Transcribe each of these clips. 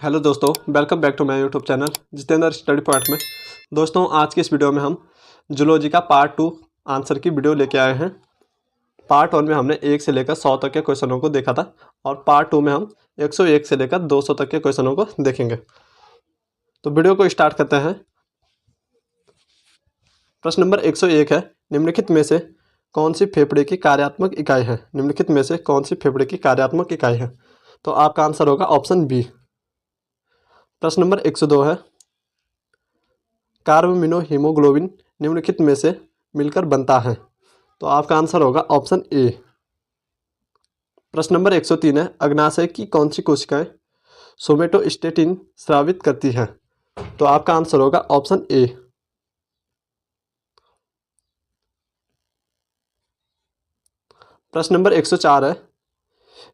Hello दोस्तों, welcome back to my YouTube channel Jitendra study point में। दोस्तों, आज की इस वीडियो में हम जूलॉजी का पार्ट 2 आंसर की वीडियो लेके आए हैं। पार्ट 1 में हमने 1 से लेकर 100 तक के क्वेश्चनों को देखा था और पार्ट 2 में हम 101 से लेकर 200 तक के क्वेश्चनों को देखेंगे। तो वीडियो को स्टार्ट करते हैं। प्रश्न नंबर 101 है, निम्नलिखित में से कौन सी फेफड़े की कार्यात्मक इकाई है? निम्नलिखित में से कौन सी फेफड़े की कार्यात्मक इकाई है? तो आपका आंसर होगा ऑप्शन बी। प्रश्न नंबर 102 है, कार्बमिनो हीमोग्लोबिन निम्नलिखित में से मिलकर बनता है? तो आपका आंसर होगा ऑप्शन ए। प्रश्न नंबर 103 है, अग्नाशय की कौन सी कोशिकाएं सोमेटोस्टेटिन स्रावित करती है? तो आपका आंसर होगा ऑप्शन ए। प्रश्न नंबर 104 है,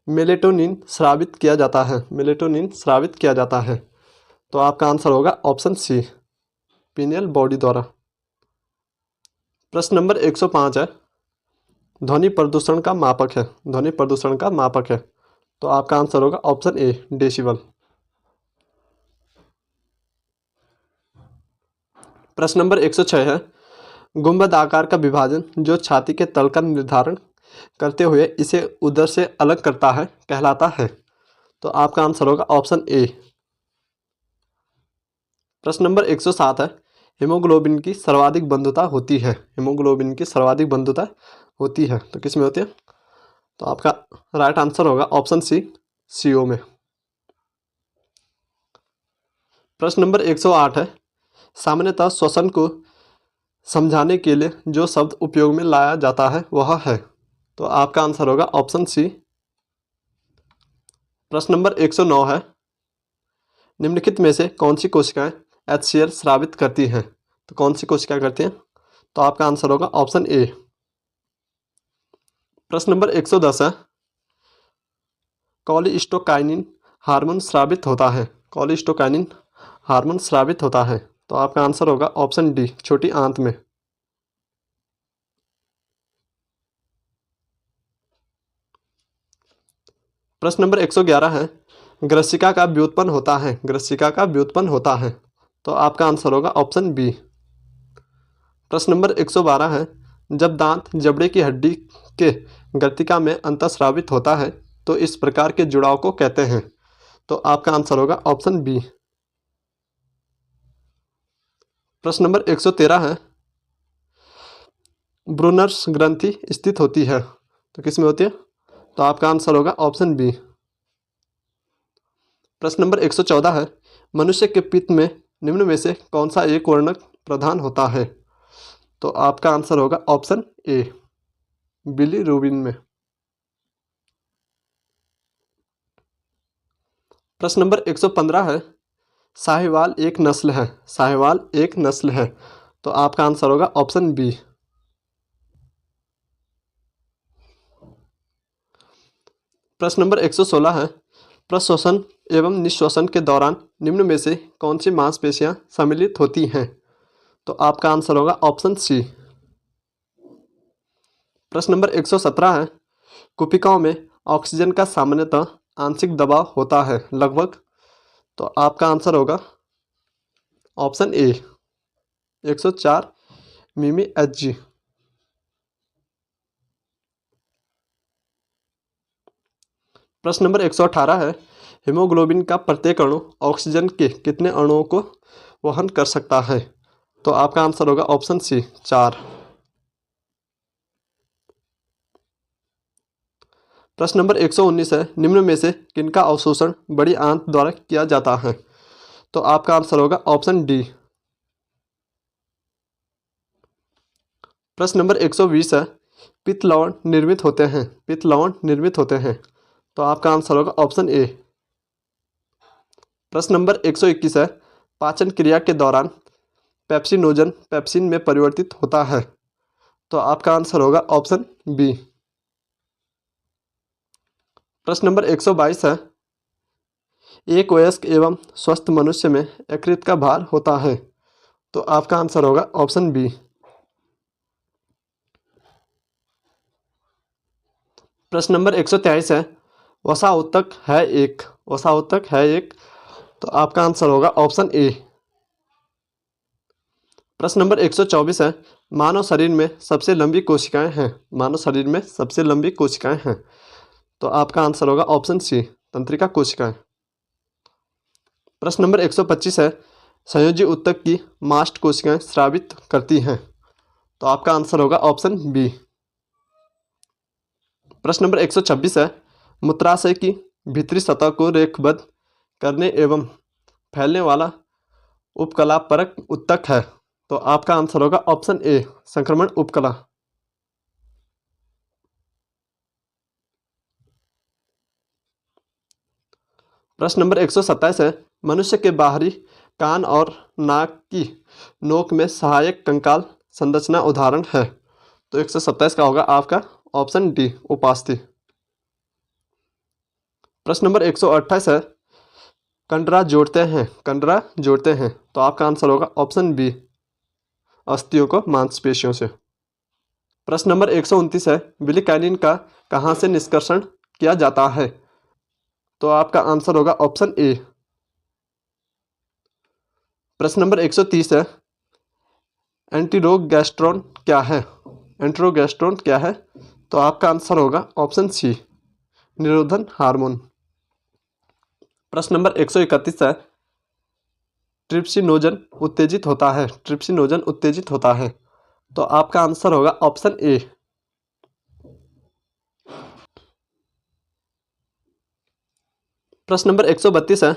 मेलेटोनिन स्रावित किया जाता है? मेलेटोनिन स्रावित किया जाता है, तो आपका आंसर होगा ऑप्शन सी, पीनियल बॉडी द्वारा। प्रश्न नंबर 105 है, ध्वनि प्रदूषण का मापक है? ध्वनि प्रदूषण का मापक है, तो आपका आंसर होगा ऑप्शन ए, डेसिबल। प्रश्न नंबर 106 है, गुंबद आकार का विभाजन जो छाती के तल का निर्धारण करते हुए इसे उदर से अलग करता है कहलाता है? तो आपका आंसर होगा ऑप्शन ए। प्रश्न नंबर 107 है, हीमोग्लोबिन की सर्वाधिक बंधुता होती है? हीमोग्लोबिन की सर्वाधिक बंधुता होती है तो किस में होती है? तो आपका राइट आंसर होगा ऑप्शन सी, सीओ में। प्रश्न नंबर 108 है, सामान्यतः श्वसन को समझाने के लिए जो शब्द उपयोग में लाया जाता है वह है? तो आपका आंसर होगा ऑप्शन सी। प्रश्न नंबर 109 है, निम्नलिखित में से कौन सी कोशिकाएं HCl स्रावित करती हैं? तो कौन सी कोशिकाएं करती हैं? तो आपका आंसर होगा ऑप्शन ए। प्रश्न नंबर 110 है, कॉलिस्टोकाइनिन हार्मोन स्रावित होता है? कॉलिस्टोकाइनिन हार्मोन स्रावित होता है, तो आपका आंसर होगा ऑप्शन डी, छोटी आंत में। प्रश्न नंबर 111 है, ग्रसिका का व्युत्पन्न होता है? ग्रसिका का व्युत्पन्न होता है, तो आपका आंसर होगा ऑप्शन बी। प्रश्न नंबर 112 है, जब दांत जबड़े की हड्डी के गर्तिका में अंतःस्रावित होता है तो इस प्रकार के जुड़ाव को कहते हैं? तो आपका आंसर होगा ऑप्शन बी। प्रश्न नंबर 113 है, ब्रूनर्स ग्रंथि स्थित होती है? तो किस में होती है? तो आपका आंसर होगा ऑप्शन बी। प्रश्न नंबर 114 है, मनुष्य के पित्त में निम्न में से कौन सा एक वर्णक प्रधान होता है? तो आपका आंसर होगा ऑप्शन ए, बिलीरुबिन में। प्रश्न नंबर 115 है, साहिवाल एक नस्ल है? साहिवाल एक नस्ल है, तो आपका आंसर होगा ऑप्शन बी। प्रश्न नंबर 116 है, प्रश्वसन एवं निश्वसन के दौरान निम्न में से कौन सी मांसपेशियां सम्मिलित होती हैं? तो आपका आंसर होगा ऑप्शन सी। प्रश्न नंबर 117 है, कुपिकाओं में ऑक्सीजन का सामान्यतः आंशिक दबाव होता है लगभग? तो आपका आंसर होगा ऑप्शन ए, 104 मिमी Hg। प्रश्न नंबर 118 है, हीमोग्लोबिन का प्रत्येक अणु ऑक्सीजन के कितने अणुओं को वहन कर सकता है? तो आपका आंसर होगा ऑप्शन सी, 4। प्रश्न नंबर 119 है, निम्न में से किनका अवशोषण बड़ी आंत द्वारा किया जाता है? तो आपका आंसर होगा ऑप्शन डी। प्रश्न नंबर 120 है, पित्त लवण निर्मित होते हैं? पित्त लवण निर्मित होते हैं, तो आपका आंसर होगा ऑप्शन ए। प्रश्न नंबर 121 है, पाचन क्रिया के दौरान पेप्सिनोजन पेप्सिन में परिवर्तित होता है? तो आपका आंसर होगा ऑप्शन बी। प्रश्न नंबर 122 है, एक वयस्क एवं स्वस्थ मनुष्य में यकृत का भार होता है? तो आपका आंसर होगा ऑप्शन बी। प्रश्न नंबर 123 है, वसा उत्तक है एक तो आपका आंसर होगा ऑप्शन ए। प्रश्न नंबर 124 है, मानव शरीर में सबसे लंबी कोशिकाएं हैं। मानव शरीर में सबसे लंबी कोशिकाएं हैं। तो आपका आंसर होगा ऑप्शन सी, तंत्रिका कोशिकाएं। प्रश्न नंबर 125 है, संयोजी ऊतक की मास्ट कोशिकाएं स्रावित करती हैं। तो आपका आंसर होगा ऑप्शन बी। प्रश्न नंबर 126 है, मूत्राशय की भीतरी सतह को रेखबद्ध करने एवं फैलने वाला उपकला परक ऊतक है। तो आपका आंसर होगा ऑप्शन ए, संक्रमण उपकला। प्रश्न नंबर 127 है, मनुष्य के बाहरी कान और नाक की नोक में सहायक कंकाल संरचना उदाहरण है। तो 127 का होगा आपका ऑप्शन डी, उपास्थि। प्रश्न नंबर 128 है, कंडरा जोड़ते हैं, कंडरा जोड़ते हैं। तो आपका आंसर होगा ऑप्शन बी, अस्थियों को मांसपेशियों से। प्रश्न नंबर 129 है, विलिकैनिन का कहाँ से निष्कर्षण किया जाता है। तो आपका आंसर होगा ऑप्शन ए। प्रश्न नंबर 130 है, एंटीरोगेस्ट्रोन क्या है। एंटीरोगेस्ट्रोन क्या है। तो आपका आंसर होगा ऑप्शन सी, निरोधन हार्मोन। प्रश्न नंबर 131 है, ट्रिप्सिनोजन उत्तेजित होता है, ट्रिप्सिनोजन उत्तेजित होता है। तो आपका आंसर होगा ऑप्शन ए। प्रश्न नंबर 132 है,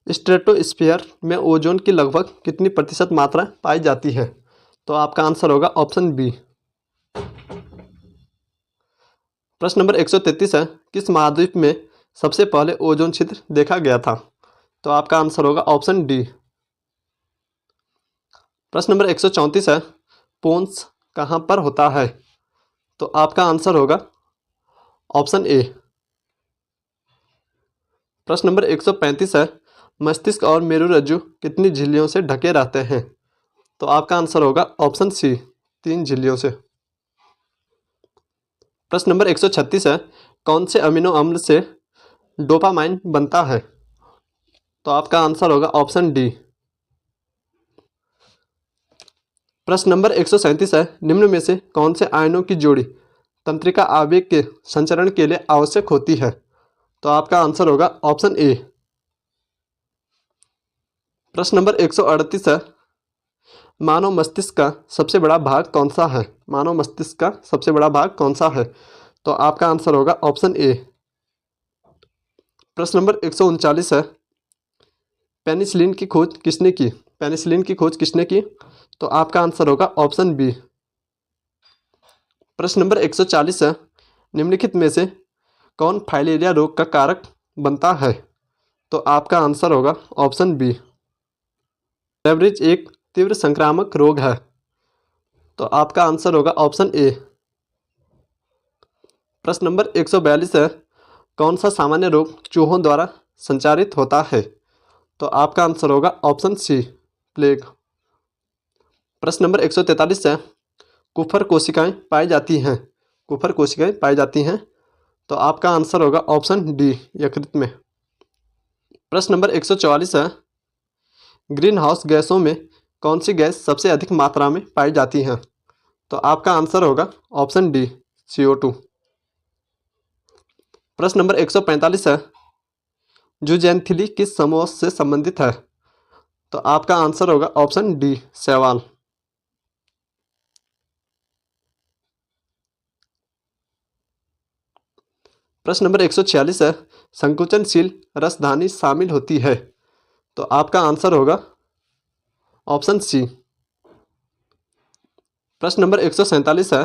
स्ट्रेटोस्फीयर में ओजोन की लगभग कितनी प्रतिशत मात्रा पाई जाती है। तो आपका आंसर होगा ऑप्शन बी। प्रश्न नंबर 133 है, किस महाद्वीप में सबसे पहले ओजोन छिद्र देखा गया था। तो आपका आंसर होगा ऑप्शन डी। प्रश्न नंबर 134 है, पोन्स कहाँ पर होता है। तो आपका आंसर होगा ऑप्शन ए। प्रश्न नंबर 135 है, मस्तिष्क और मेरुरज्जु कितनी झिल्लियों से ढके रहते हैं। तो आपका आंसर होगा ऑप्शन सी, 3 झिल्लियों से। प्रश्न नंबर 136 है, कौन से अमीनो अम्ल से डोपामाइन बनता है। तो आपका आंसर होगा ऑप्शन डी। प्रश्न नंबर 137 है, निम्न में से कौन से आयनों की जोड़ी तंत्रिका आवेग के संचरण के लिए आवश्यक होती है। तो आपका आंसर होगा ऑप्शन ए। प्रश्न नंबर 138 है, मानव मस्तिष्क का सबसे बड़ा भाग कौन सा है। मानव मस्तिष्क का सबसे बड़ा भाग कौन सा है। तो आपका आंसर होगा ऑप्शन ए। प्रश्न नंबर 139 है, पेनिसिलिन की खोज किसने की। पेनिसिलिन की खोज किसने की। तो आपका आंसर होगा ऑप्शन बी। प्रश्न नंबर 140 है, निम्नलिखित में से कौन फाइलेरिया रोग का कारक बनता है। तो आपका आंसर होगा ऑप्शन बी, रेबरीज एक तीव्र संक्रामक रोग है। तो आपका आंसर होगा ऑप्शन ए। प्रश्न नंबर 142 है, कौन सा सामान्य रोग चूहों द्वारा संचारित होता है। तो आपका आंसर होगा ऑप्शन सी, प्लेग। प्रश्न नंबर 143 है, कुफर कोशिकाएं पाई जाती हैं, कुफर कोशिकाएं पाई जाती हैं। तो आपका आंसर होगा ऑप्शन डी, यकृत में। प्रश्न नंबर 144 है, ग्रीन हाउस गैसों में कौन सी गैस सबसे अधिक मात्रा में पाई जाती है। तो आपका आंसर होगा ऑप्शन डी, CO2। प्रश्न नंबर 145 है, जुजेंथिली किस समूह से संबंधित है। तो आपका आंसर होगा ऑप्शन डी, शैवाल। प्रश्न नंबर 146 है, संकुचनशील रसधानी शामिल होती है। तो आपका आंसर होगा ऑप्शन सी। प्रश्न नंबर 147 है,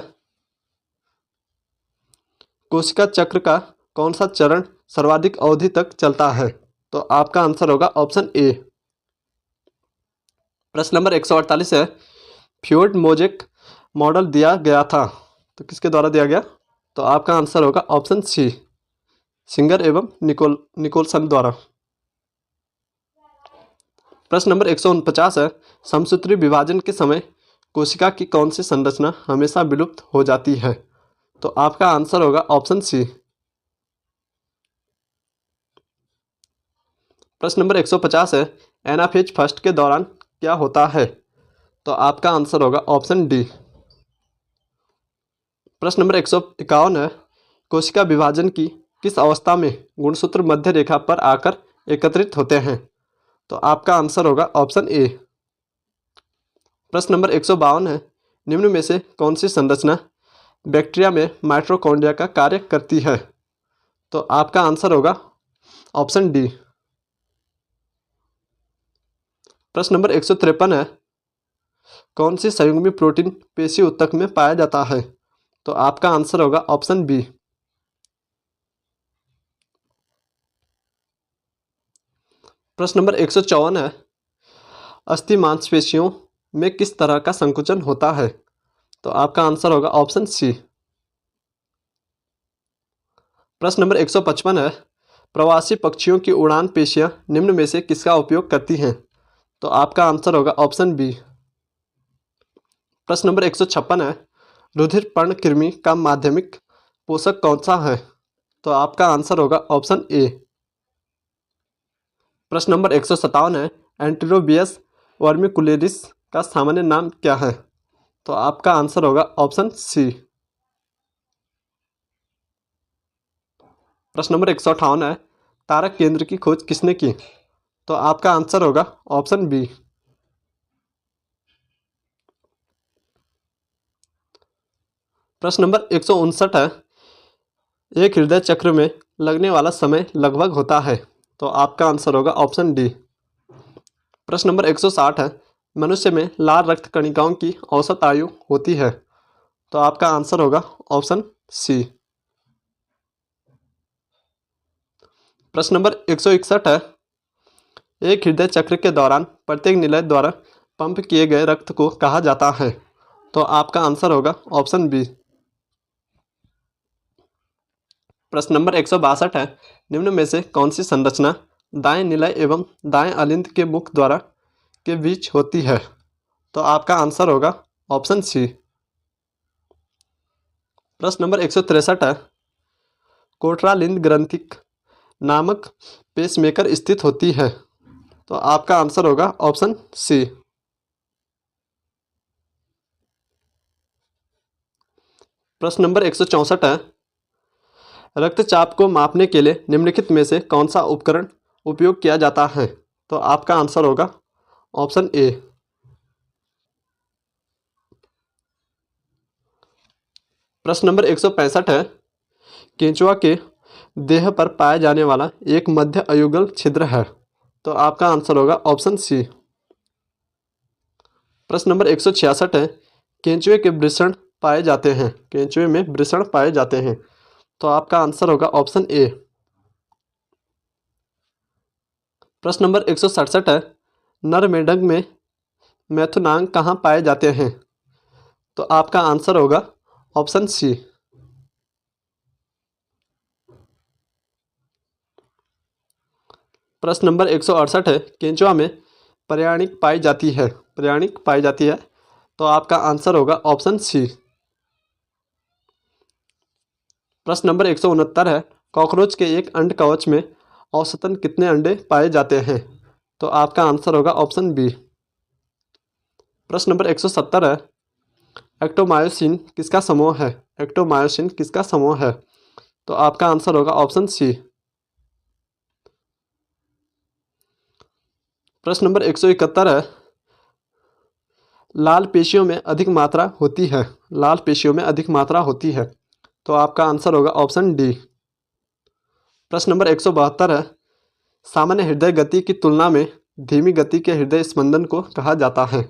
कोशिका चक्र का कौन सा चरण सर्वाधिक अवधि तक चलता है। तो आपका आंसर होगा ऑप्शन ए। प्रश्न नंबर 148 है, फ्यूड मोजेक मॉडल दिया गया था। तो किसके द्वारा दिया गया। तो आपका आंसर होगा ऑप्शन सी, सिंगर एवं निकोलसन द्वारा। प्रश्न नंबर 149 है, समसूत्री विभाजन के समय कोशिका की कौन सी संरचना हमेशा विलुप्त हो जाती है। तो आपका आंसर होगा ऑप्शन सी। प्रश्न नंबर 150 है, एनाफेज फर्स्ट के दौरान क्या होता है? तो आपका आंसर होगा ऑप्शन डी। प्रश्न नंबर 151 है, कोशिका विभाजन की किस अवस्था में गुणसूत्र मध्य रेखा पर आकर एकत्रित होते हैं? तो आपका आंसर होगा ऑप्शन ए। प्रश्न नंबर 152 है, निम्न में से कौन सी संरचना बैक्टीरिया में माइटोकॉन्ड्रिया का कार्य करती है? तो आपका आंसर होगा ऑप्शन डी। प्रश्न नंबर 153 है, कौन सी संयुग्मी प्रोटीन पेशी ऊतक में पाया जाता है? तो आपका आंसर होगा ऑप्शन बी। प्रश्न नंबर 154 है, अस्थि मांसपेशियों में किस तरह का संकुचन होता है? तो आपका आंसर होगा ऑप्शन सी। प्रश्न नंबर 155 है, प्रवासी पक्षियों की उड़ान पेशियां निम्न में से किसका उपयोग करती हैं? तो आपका आंसर होगा ऑप्शन बी। प्रश्न नंबर 156 है, रुधिर पर्णकृमि का माध्यमिक पोषक कौन सा है? तो आपका आंसर होगा ऑप्शन ए। प्रश्न नंबर 157 है, एंटीरोबियस वर्मिकुलेरिस का सामान्य नाम क्या है? तो आपका आंसर होगा ऑप्शन सी। प्रश्न नंबर 158 है, तारक केंद्र की खोज किसने की? तो आपका आंसर होगा ऑप्शन बी। प्रश्न नंबर 159 है, एक हृदय चक्र में लगने वाला समय लगभग होता है? तो आपका आंसर होगा ऑप्शन डी। प्रश्न नंबर 160 है, मनुष्य में लाल रक्त कणिकाओं की औसत आयु होती है? तो आपका आंसर होगा ऑप्शन सी। प्रश्न नंबर 161 है, एक हृदय चक्र के दौरान प्रत्येक निलय द्वारा पंप किए गए रक्त को कहा जाता है? तो आपका आंसर होगा ऑप्शन बी। प्रश्न नंबर 162 है, निम्न में से कौन सी संरचना दाएं निलय एवं दाएं अलिंद के मुख द्वारा के बीच होती है? तो आपका आंसर होगा ऑप्शन सी। प्रश्न नंबर 163 है, कोटरालिंद ग्रंथिक नामक पेसमेकर स्थित होती है? तो आपका आंसर होगा ऑप्शन सी। प्रश्न नंबर 164 है, रक्तचाप को मापने के लिए निम्नलिखित में से कौन सा उपकरण उपयोग किया जाता है? तो आपका आंसर होगा ऑप्शन ए। प्रश्न नंबर 165 है, केंचुआ के देह पर पाया जाने वाला एक मध्य अयुगल छिद्र है? तो आपका आंसर होगा ऑप्शन सी। प्रश्न नंबर 166 है, केंचुए के वृषण पाए जाते हैं? केंचुए में वृषण पाए जाते हैं? तो आपका आंसर होगा ऑप्शन ए। प्रश्न नंबर 167 है, नर मेंढक में मैथुनांग कहाँ पाए जाते हैं? तो आपका आंसर होगा ऑप्शन सी। प्रश्न नंबर 168 है, केंचुआ में प्रयाणिक पाई जाती है? प्रयाणिक पाई जाती है? तो आपका आंसर होगा ऑप्शन सी। प्रश्न नंबर 169 है, कॉकरोच के एक अंड कवच में औसतन कितने अंडे पाए जाते हैं? तो आपका आंसर होगा ऑप्शन बी। प्रश्न नंबर 170 है, एक्टोमायोसिन किसका समूह है? एक्टोमायोसिन किसका समूह है? तो आपका आंसर होगा ऑप्शन सी। प्रश्न नंबर 171 है, लाल पेशियों में अधिक मात्रा होती है? लाल पेशियों में अधिक मात्रा होती है? तो आपका आंसर होगा ऑप्शन डी। प्रश्न नंबर 172 है, सामान्य हृदय गति की तुलना में धीमी गति के हृदय स्पंदन को कहा जाता है?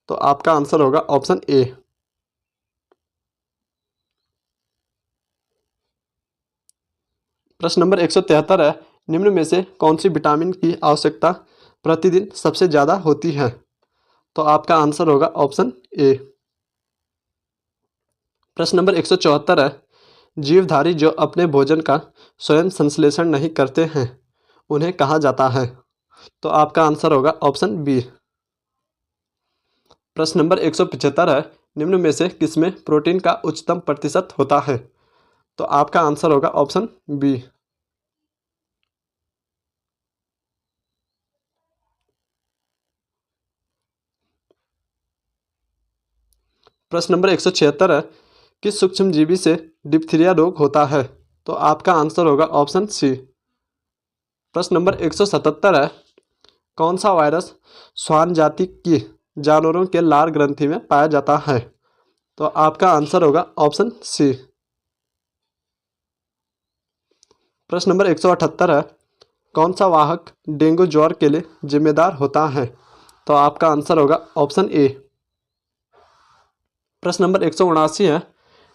तो आपका आंसर होगा ऑप्शन ए। प्रश्न नंबर 173 है, निम्न में से कौन सी विटामिन की आवश्यकता प्रतिदिन सबसे ज़्यादा होती है? तो आपका आंसर होगा ऑप्शन ए। प्रश्न नंबर 174 है, जीवधारी जो अपने भोजन का स्वयं संश्लेषण नहीं करते हैं उन्हें कहा जाता है? तो आपका आंसर होगा ऑप्शन बी। प्रश्न नंबर 175 है, निम्न में से किसमें प्रोटीन का उच्चतम प्रतिशत होता है? तो आपका आंसर होगा ऑप्शन बी। प्रश्न नंबर 176 है, किस सूक्ष्मजीवी से डिप्थीरिया रोग होता है? तो आपका आंसर होगा ऑप्शन सी। प्रश्न नंबर 177 है, कौन सा वायरस स्वान जाति की जानवरों के लार ग्रंथि में पाया जाता है? तो आपका आंसर होगा ऑप्शन सी। प्रश्न नंबर 178 है, कौन सा वाहक डेंगू ज्वर के लिए जिम्मेदार होता है? तो आपका आंसर होगा ऑप्शन ए। प्रश्न नंबर 179 है,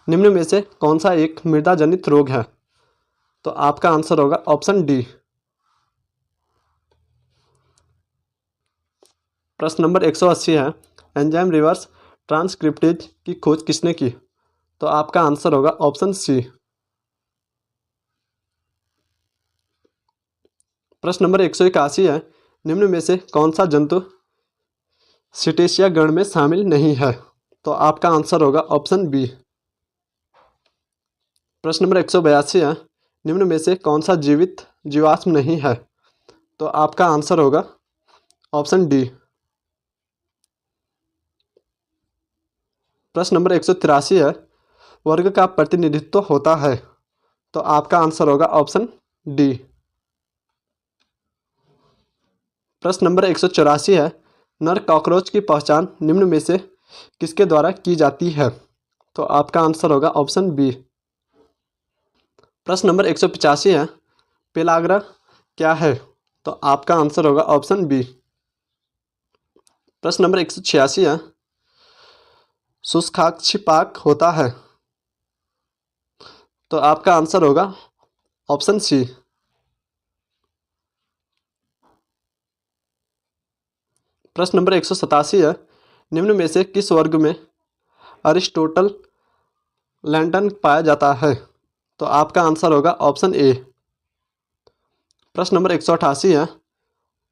निम्न में से कौन सा एक मृदा जनित रोग है? तो आपका आंसर होगा ऑप्शन डी। प्रश्न नंबर 180 है, एंजाइम रिवर्स ट्रांसक्रिप्टेज की खोज किसने की? तो आपका आंसर होगा ऑप्शन सी। प्रश्न नंबर 181 है, निम्न में से कौन सा जंतु सिटेशिया गण में शामिल नहीं है? तो आपका आंसर होगा ऑप्शन बी। प्रश्न नंबर 182 है, निम्न में से कौन सा जीवित जीवाश्म नहीं है? तो आपका आंसर होगा ऑप्शन डी। प्रश्न नंबर 183 है, वर्ग का प्रतिनिधित्व होता है? तो आपका आंसर होगा ऑप्शन डी। प्रश्न नंबर 184 है, नर कॉकरोच की पहचान निम्न में से किसके द्वारा की जाती है? तो आपका आंसर होगा ऑप्शन बी। प्रश्न नंबर 185 है, पेलाग्रा क्या है? तो आपका आंसर होगा ऑप्शन बी। प्रश्न नंबर 186 है, शुष्काक्षिपाक होता है? तो आपका आंसर होगा ऑप्शन सी। प्रश्न नंबर 187 है, निम्न में से किस वर्ग में अरिस्टोटल लैंटन पाया जाता है? तो आपका आंसर होगा ऑप्शन ए। प्रश्न नंबर 188 है,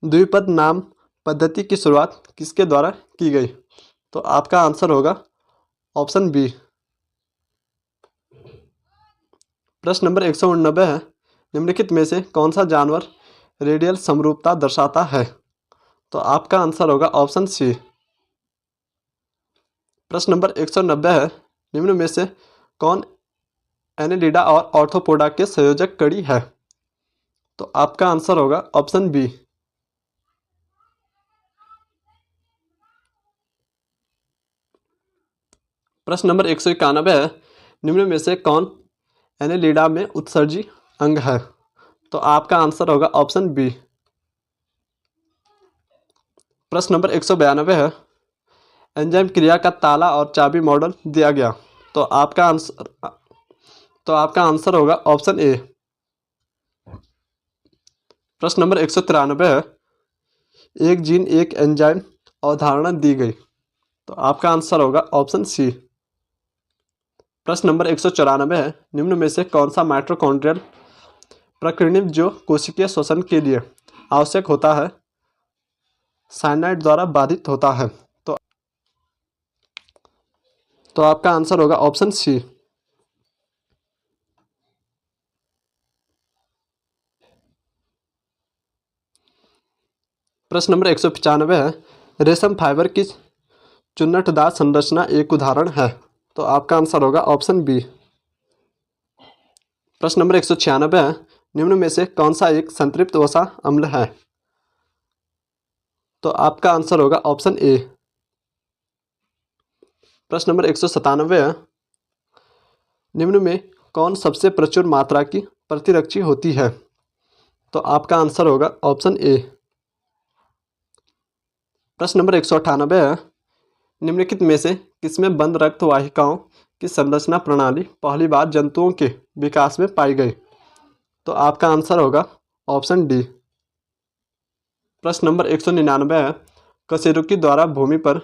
द्विपद नाम पद्धति की शुरुआत किसके द्वारा की गई? तो आपका आंसर होगा ऑप्शन बी। प्रश्न नंबर 189 है, निम्नलिखित में से कौन सा जानवर रेडियल समरूपता दर्शाता है? तो आपका आंसर होगा ऑप्शन सी। प्रश्न नंबर 190 है, निम्न में से कौन एनेलिडा और ऑर्थोपोडा के संयोजक कड़ी है? तो आपका आंसर होगा ऑप्शन बी। प्रश्न नंबर 191 है, निम्न में से कौन एनेलिडा में उत्सर्जी अंग है? तो आपका आंसर होगा ऑप्शन बी। प्रश्न नंबर 192 है, एंजाइम क्रिया का ताला और चाबी मॉडल दिया गया। तो आपका आंसर होगा ऑप्शन ए। प्रश्न नंबर 193 है, एक जीन एक एंजाइम अवधारणा दी गई। तो आपका आंसर होगा ऑप्शन सी। प्रश्न नंबर 194 है, निम्न में से कौन सा माइटोकॉन्ड्रियल प्रकीर्णित जो कोशिकीय श्वसन के लिए आवश्यक होता है साइनाइड द्वारा बाधित होता है? तो आपका आंसर होगा ऑप्शन सी। प्रश्न नंबर 195 है, रेशम फाइबर की चुन्नटदार संरचना एक उदाहरण है। तो आपका आंसर होगा ऑप्शन बी। प्रश्न नंबर 196 है, निम्न में से कौन सा एक संतृप्त वसा अम्ल है? तो आपका आंसर होगा ऑप्शन ए। प्रश्न नंबर 197 है, निम्न में कौन सबसे प्रचुर मात्रा की प्रतिरक्षी होती है? तो आपका आंसर होगा ऑप्शन ए। प्रश्न नंबर 198 है, निम्नलिखित में से किसमें बंद रक्त वाहिकाओं की संरचना प्रणाली पहली बार जंतुओं के विकास में पाई गई? तो आपका आंसर होगा ऑप्शन डी। प्रश्न नंबर 199 है, कशेरुकी द्वारा भूमि पर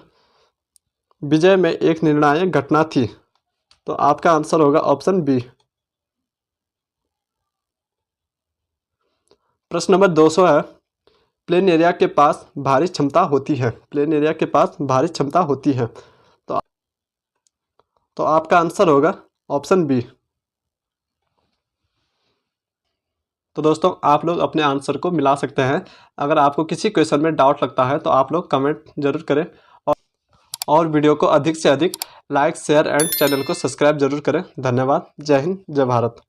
विजय में एक निर्णायक घटना थी। तो आपका आंसर होगा ऑप्शन बी। प्रश्न नंबर 200 है, प्लेनेरिया के पास भारी क्षमता होती है। प्लेनेरिया के पास भारी क्षमता होती है। तो आपका आंसर होगा ऑप्शन बी। तो दोस्तों आप लोग अपने आंसर को मिला सकते हैं। अगर आपको किसी क्वेश्चन में डाउट लगता है तो आप लोग कमेंट जरूर करें और वीडियो को अधिक से अधिक लाइक शेयर एंड चैनल को सब्सक्राइब जरूर करें। धन्यवाद। जय हिंद, जय भारत।